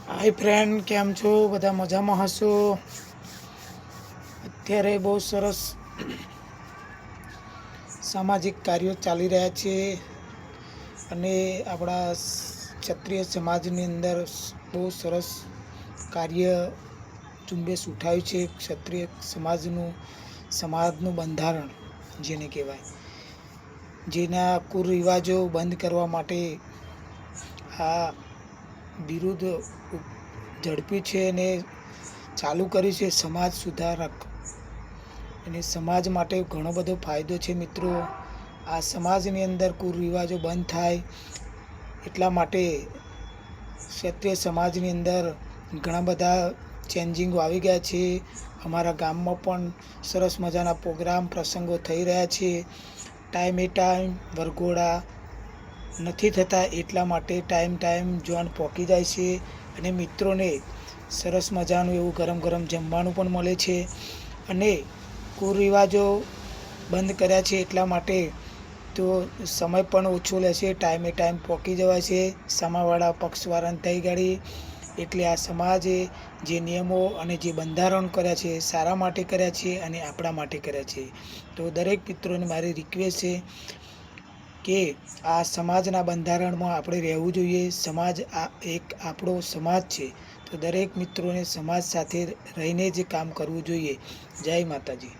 Hi friend, केम छो? बधा मजामां हशो। अत्यारे बहुत सरस सामाजिक कार्यों चाली रह्या छे अने आपणा क्षत्रिय समाजनी अंदर बहुत सरस कार्य झुंबेश उठाव्युं छे। क्षत्रिय समाजनुं बंधारण जेने कहेवाय, जेना कुरिवाजो बंध करवा माटे आ विरुद्ध ઝડપી છે અને ચાલુ કર્યું છે સમાજ સુધારક, અને સમાજ માટે ઘણો બધો ફાયદો છે મિત્રો। આ સમાજની અંદર કુરિવાજો બંધ થાય એટલા માટે ક્ષત્રિય સમાજની અંદર ઘણા બધા ચેન્જિંગો આવી ગયા છે। અમારા ગામમાં પણ સરસ મજાના પ્રોગ્રામ પ્રસંગો થઈ રહ્યા છે। ટાઈમે ટાઈમ વરઘોડા નથી થતા એટલા માટે ટાઈમ જોન પહોંચી જાય છે અને મિત્રોને સરસ મજાનું એવું ગરમ ગરમ જમવાનું પણ મળે છે। અને કુરિવાજો બંધ કર્યા છે એટલા માટે તો સમય પણ ઓછો લેશે, ટાઈમે ટાઈમ પહોંચી જવાય છે સામાવાળા પક્ષવાળાને થઈ ગાડી। એટલે આ સમાજે જે નિયમો અને જે બંધારણ કર્યા છે સારા માટે કર્યા છે અને આપણા માટે કર્યા છે। તો દરેક મિત્રોને મારી રિક્વેસ્ટ છે કે આ સમાજના બંધારણમાં આપણે રહેવું જોઈએ। સમાજ આ એક આપણો સમાજ છે, તો દરેક મિત્રોને સમાજ સાથે રહીને જ કામ કરવું જોઈએ। જય માતાજી।